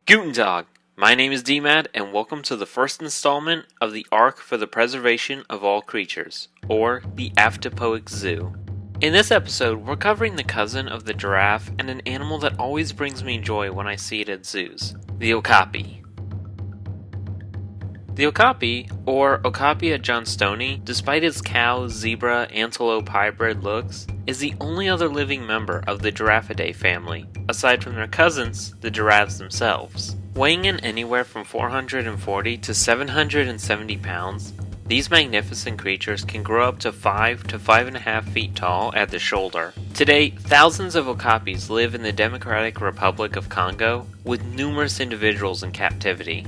Guten Tag! My name is DMAD, and welcome to the first installment of the Arc for the Preservation of All Creatures, or the AFTPOAC Zoo. In this episode, we're covering the cousin of the giraffe and an animal that always brings me joy when I see it at zoos, the okapi. The okapi, or Okapi johnstoni, despite its cow, zebra, antelope hybrid looks, is the only other living member of the Giraffidae family, aside from their cousins, the giraffes themselves. Weighing in anywhere from 440 to 770 pounds, these magnificent creatures can grow up to 5 to 5.5 feet tall at the shoulder. Today, thousands of okapis live in the Democratic Republic of Congo, with numerous individuals in captivity.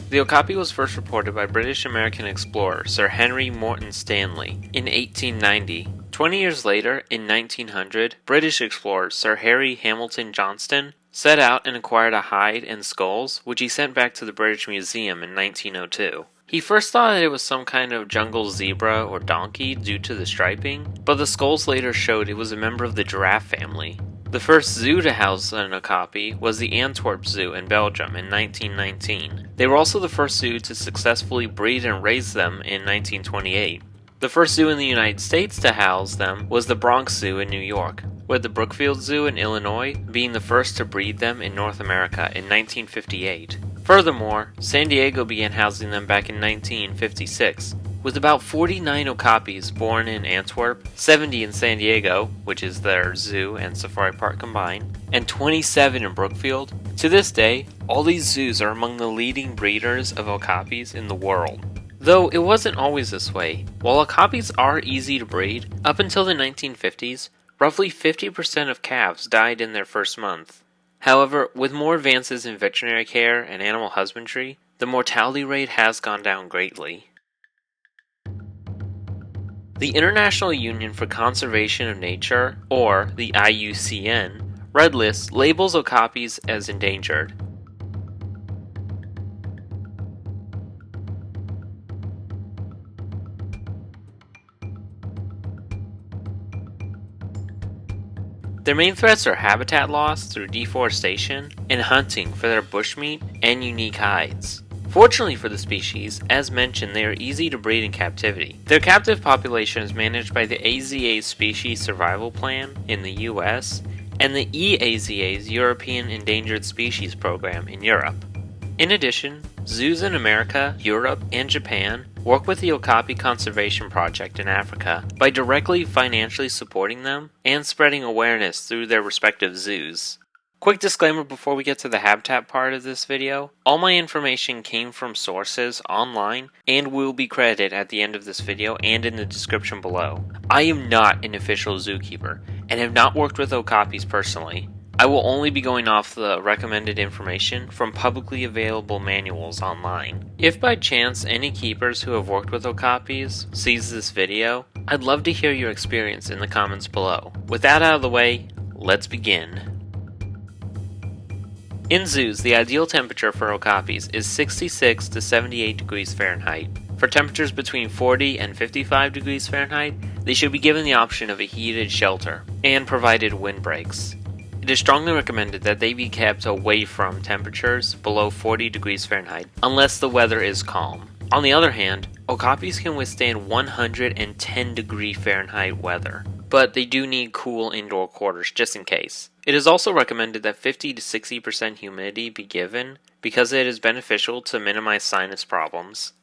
The okapi was first reported by British-American explorer Sir Henry Morton Stanley in 1890. 20 years later, in 1900, British explorer Sir Harry Hamilton Johnston set out and acquired a hide and skulls, which he sent back to the British Museum in 1902. He first thought that it was some kind of jungle zebra or donkey due to the striping, but the skulls later showed it was a member of the giraffe family. The first zoo to house an okapi was the Antwerp Zoo in Belgium in 1919. They were also the first zoo to successfully breed and raise them in 1928. The first zoo in the United States to house them was the Bronx Zoo in New York, with the Brookfield Zoo in Illinois being the first to breed them in North America in 1958. Furthermore, San Diego began housing them back in 1956. With about 49 okapis born in Antwerp, 70 in San Diego, which is their zoo and safari park combined, and 27 in Brookfield. To this day, all these zoos are among the leading breeders of okapis in the world. Though it wasn't always this way. While okapis are easy to breed, up until the 1950s, roughly 50% of calves died in their first month. However, with more advances in veterinary care and animal husbandry, the mortality rate has gone down greatly. The International Union for Conservation of Nature, or the IUCN, Red List labels okapis as endangered. Their main threats are habitat loss through deforestation and hunting for their bushmeat and unique hides. Fortunately for the species, as mentioned, they are easy to breed in captivity. Their captive population is managed by the AZA's Species Survival Plan in the US and the EAZA's European Endangered Species Program in Europe. In addition, zoos in America, Europe, and Japan work with the Okapi Conservation Project in Africa by directly financially supporting them and spreading awareness through their respective zoos. Quick disclaimer before we get to the habitat part of this video, all my information came from sources online and will be credited at the end of this video and in the description below. I am not an official zookeeper and have not worked with okapis personally. I will only be going off the recommended information from publicly available manuals online. If by chance any keepers who have worked with okapis sees this video, I'd love to hear your experience in the comments below. With that out of the way, let's begin. In zoos, the ideal temperature for okapis is 66 to 78 degrees Fahrenheit. For temperatures between 40 and 55 degrees Fahrenheit, they should be given the option of a heated shelter and provided windbreaks. It is strongly recommended that they be kept away from temperatures below 40 degrees Fahrenheit unless the weather is calm. On the other hand, okapis can withstand 110 degree Fahrenheit weather, but they do need cool indoor quarters just in case. It is also recommended that 50 to 60% humidity be given because it is beneficial to minimize sinus problems.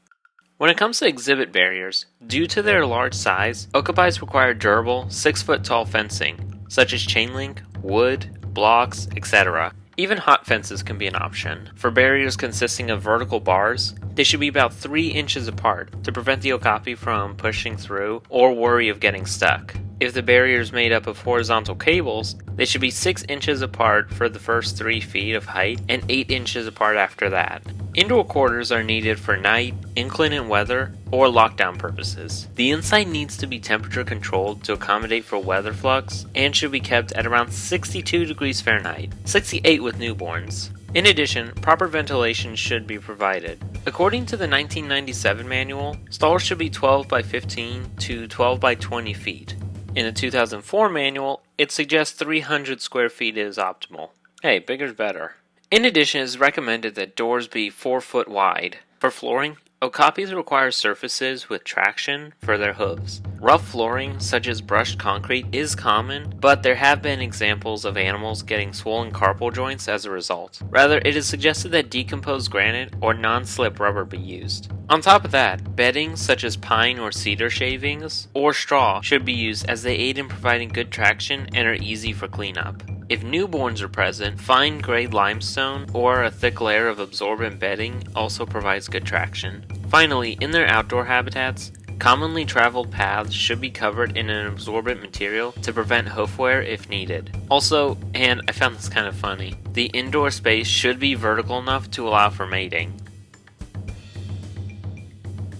When it comes to exhibit barriers, due to their large size, okapis require durable, 6-foot tall fencing, such as chain link, wood, blocks, etc. Even hot fences can be an option. For barriers consisting of vertical bars, they should be about 3 inches apart to prevent the okapi from pushing through or worry of getting stuck. If the barrier is made up of horizontal cables, they should be 6 inches apart for the first 3 feet of height and 8 inches apart after that. Indoor quarters are needed for night, inclement weather, or lockdown purposes. The inside needs to be temperature controlled to accommodate for weather flux and should be kept at around 62 degrees Fahrenheit, 68 with newborns. In addition, proper ventilation should be provided. According to the 1997 manual, stalls should be 12 by 15 to 12 by 20 feet. In the 2004 manual, it suggests 300 square feet is optimal. Hey, bigger's better. In addition, it is recommended that doors be 4 foot wide. For flooring, okapis require surfaces with traction for their hooves. Rough flooring, such as brushed concrete, is common, but there have been examples of animals getting swollen carpal joints as a result. Rather, it is suggested that decomposed granite or non-slip rubber be used. On top of that, bedding such as pine or cedar shavings or straw should be used as they aid in providing good traction and are easy for cleanup. If newborns are present, fine grade limestone or a thick layer of absorbent bedding also provides good traction. Finally, in their outdoor habitats, commonly traveled paths should be covered in an absorbent material to prevent hoof wear if needed. Also, and I found this kind of funny, the indoor space should be vertical enough to allow for mating.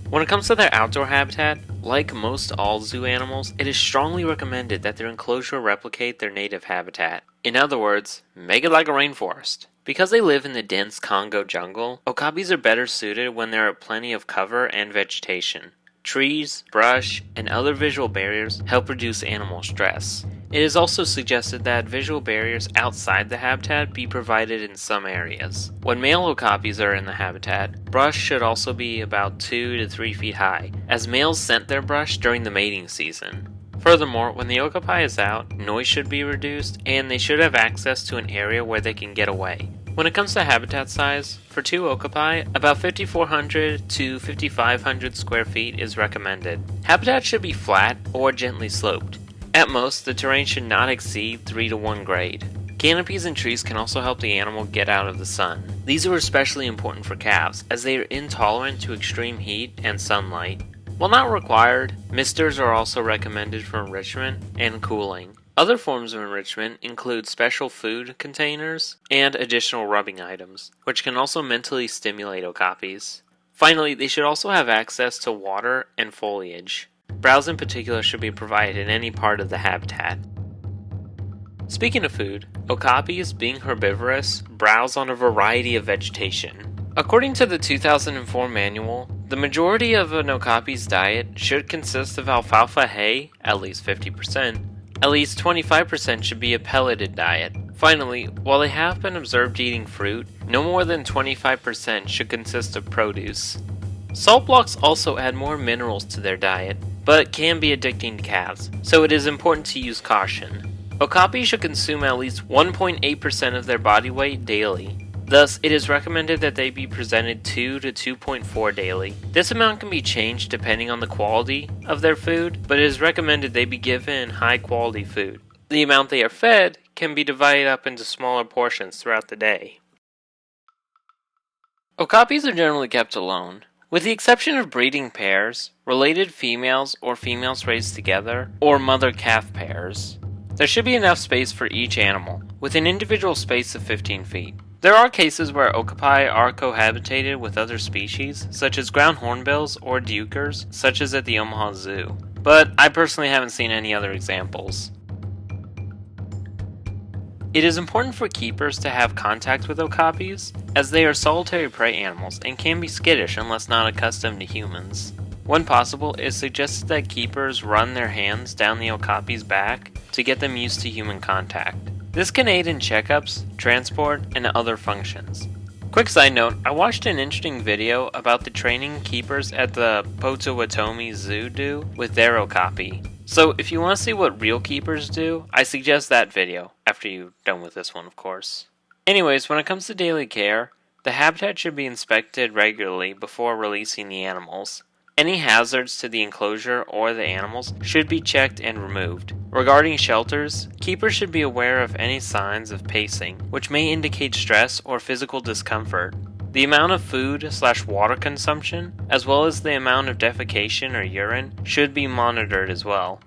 When it comes to their outdoor habitat, like most all zoo animals, it is strongly recommended that their enclosure replicate their native habitat. In other words, make it like a rainforest. Because they live in the dense Congo jungle, okapis are better suited when there are plenty of cover and vegetation. Trees, brush, and other visual barriers help reduce animal stress. It is also suggested that visual barriers outside the habitat be provided in some areas. When male okapis are in the habitat, brush should also be about 2 to 3 feet high, as males scent their brush during the mating season. Furthermore, when the okapi is out, noise should be reduced, and they should have access to an area where they can get away. When it comes to habitat size, for 2 okapi, about 5,400 to 5,500 square feet is recommended. Habitat should be flat or gently sloped. At most, the terrain should not exceed 3 to 1 grade. Canopies and trees can also help the animal get out of the sun. These are especially important for calves, as they are intolerant to extreme heat and sunlight. While not required, misters are also recommended for enrichment and cooling. Other forms of enrichment include special food containers and additional rubbing items, which can also mentally stimulate okapis. Finally, they should also have access to water and foliage. Browse in particular should be provided in any part of the habitat. Speaking of food, okapis, being herbivorous, browse on a variety of vegetation. According to the 2004 manual, the majority of an okapi's diet should consist of alfalfa hay, at least 50%. At least 25% should be a pelleted diet. Finally, while they have been observed eating fruit, no more than 25% should consist of produce. Salt blocks also add more minerals to their diet, but can be addicting to calves, so it is important to use caution. Okapi should consume at least 1.8% of their body weight daily. Thus, it is recommended that they be presented 2 to 2.4 daily. This amount can be changed depending on the quality of their food, but it is recommended they be given high quality food. The amount they are fed can be divided up into smaller portions throughout the day. Okapis are generally kept alone. With the exception of breeding pairs, related females or females raised together, or mother-calf pairs, there should be enough space for each animal, with an individual space of 15 feet. There are cases where okapi are cohabitated with other species, such as ground hornbills or dukers, such as at the Omaha Zoo, but I personally haven't seen any other examples. It is important for keepers to have contact with okapis, as they are solitary prey animals and can be skittish unless not accustomed to humans. When possible, it is suggested that keepers run their hands down the okapi's back to get them used to human contact. This can aid in checkups, transport, and other functions. Quick side note, I watched an interesting video about the training keepers at the Potawatomi Zoo do with their okapi. So if you want to see what real keepers do, I suggest that video, after you're done with this one of course. Anyways, when it comes to daily care, the habitat should be inspected regularly before releasing the animals. Any hazards to the enclosure or the animals should be checked and removed. Regarding shelters, keepers should be aware of any signs of pacing, which may indicate stress or physical discomfort. The amount of food/water consumption, as well as the amount of defecation or urine, should be monitored as well.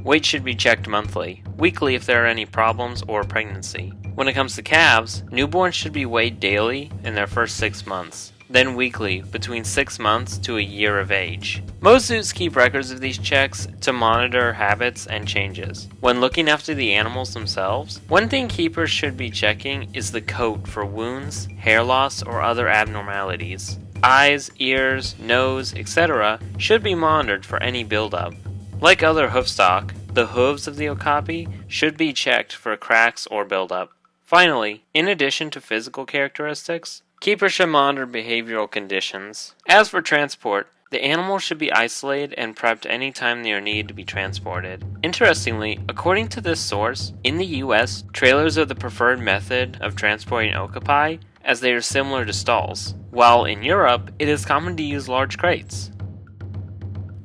Weight should be checked monthly, weekly if there are any problems or pregnancy. When it comes to calves, newborns should be weighed daily in their first 6 months. Then weekly, between 6 months to a year of age. Most zoos keep records of these checks to monitor habits and changes. When looking after the animals themselves, one thing keepers should be checking is the coat for wounds, hair loss, or other abnormalities. Eyes, ears, nose, etc. should be monitored for any buildup. Like other hoofstock, the hooves of the okapi should be checked for cracks or buildup. Finally, in addition to physical characteristics, keepers should monitor behavioral conditions. As for transport, the animals should be isolated and prepped anytime they are needed to be transported. Interestingly, according to this source, in the US, trailers are the preferred method of transporting okapi, as they are similar to stalls, while in Europe, it is common to use large crates.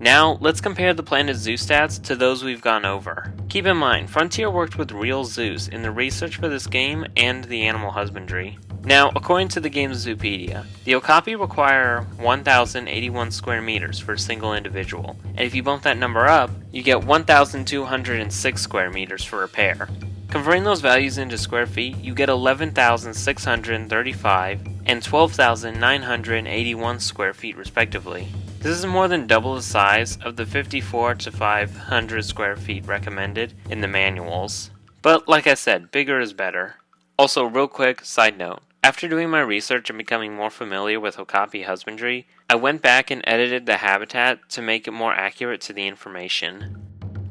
Now, let's compare the Planet Zoo stats to those we've gone over. Keep in mind, Frontier worked with real zoos in the research for this game and the animal husbandry. Now, according to the game's Zoopedia, the okapi require 1,081 square meters for a single individual, and if you bump that number up, you get 1,206 square meters for a pair. Converting those values into square feet, you get 11,635 and 12,981 square feet respectively. This is more than double the size of the 54 to 500 square feet recommended in the manuals. But like I said, bigger is better. Also, real quick, side note. After doing my research and becoming more familiar with okapi husbandry, I went back and edited the habitat to make it more accurate to the information.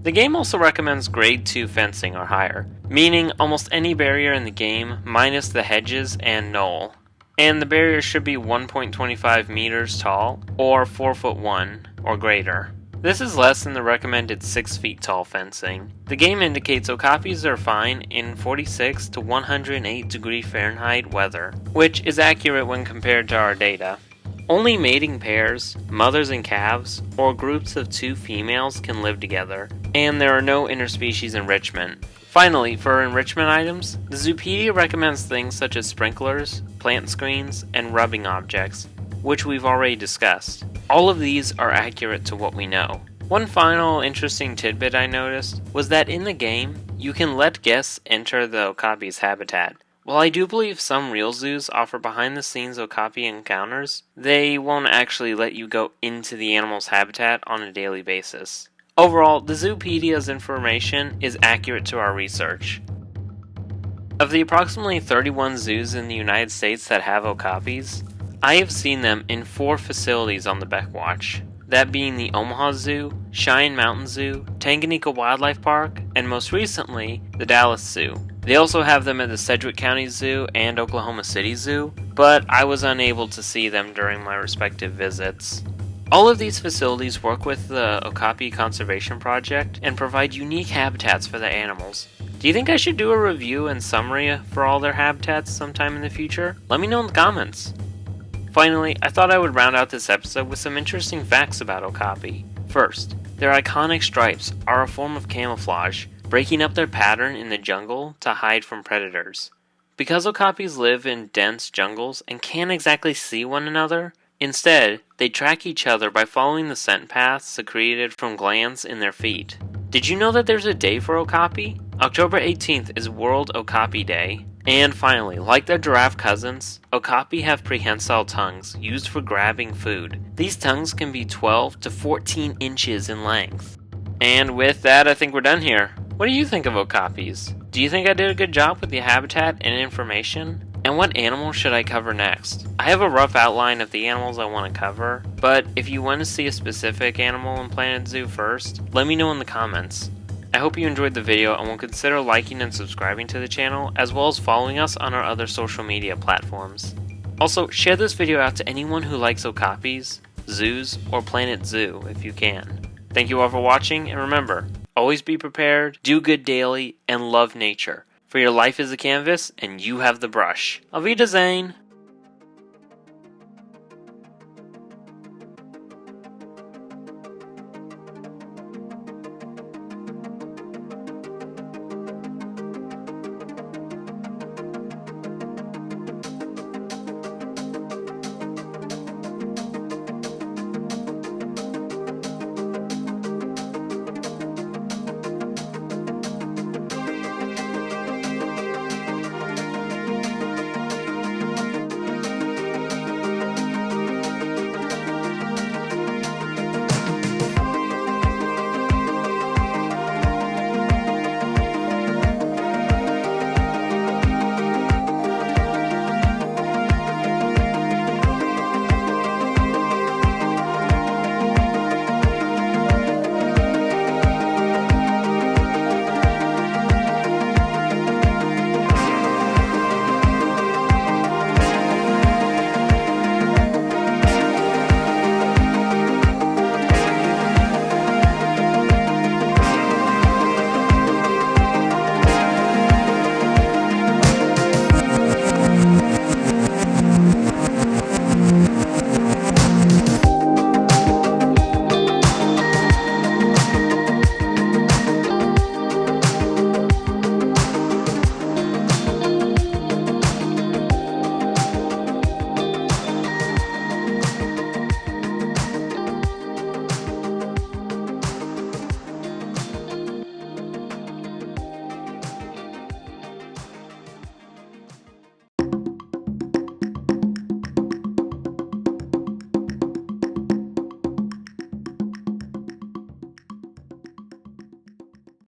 The game also recommends grade 2 fencing or higher, meaning almost any barrier in the game minus the hedges and knoll. And the barrier should be 1.25 meters tall or 4 foot 1 or greater. This is less than the recommended 6 feet tall fencing. The game indicates okapis are fine in 46 to 108 degree Fahrenheit weather, which is accurate when compared to our data. Only mating pairs, mothers and calves, or groups of 2 females can live together, and there are no interspecies enrichment. Finally, for enrichment items, the Zoopedia recommends things such as sprinklers, plant screens, and rubbing objects, which we've already discussed. All of these are accurate to what we know. One final interesting tidbit I noticed was that in the game, you can let guests enter the okapi's habitat. While I do believe some real zoos offer behind-the-scenes okapi encounters, they won't actually let you go into the animal's habitat on a daily basis. Overall, the Zoopedia's information is accurate to our research. Of the approximately 31 zoos in the United States that have okapis, I have seen them in 4 facilities on the Beckwatch, that being the Omaha Zoo, Cheyenne Mountain Zoo, Tanganyika Wildlife Park, and most recently, the Dallas Zoo. They also have them at the Sedgwick County Zoo and Oklahoma City Zoo, but I was unable to see them during my respective visits. All of these facilities work with the Okapi Conservation Project and provide unique habitats for the animals. Do you think I should do a review and summary for all their habitats sometime in the future? Let me know in the comments. Finally, I thought I would round out this episode with some interesting facts about okapi. First, their iconic stripes are a form of camouflage, breaking up their pattern in the jungle to hide from predators. Because okapis live in dense jungles and can't exactly see one another, instead, they track each other by following the scent paths secreted from glands in their feet. Did you know that there's a day for okapi? October 18th is World Okapi Day. And finally, like their giraffe cousins, okapi have prehensile tongues used for grabbing food. These tongues can be 12 to 14 inches in length. And with that, I think we're done here. What do you think of okapis? Do you think I did a good job with the habitat and information? And what animals should I cover next? I have a rough outline of the animals I want to cover, but if you want to see a specific animal in Planet Zoo first, let me know in the comments. I hope you enjoyed the video and will consider liking and subscribing to the channel, as well as following us on our other social media platforms. Also, share this video out to anyone who likes okapis, zoos, or Planet Zoo if you can. Thank you all for watching, and remember, always be prepared, do good daily, and love nature. For your life is a canvas, and you have the brush. Auf Wiedersehen!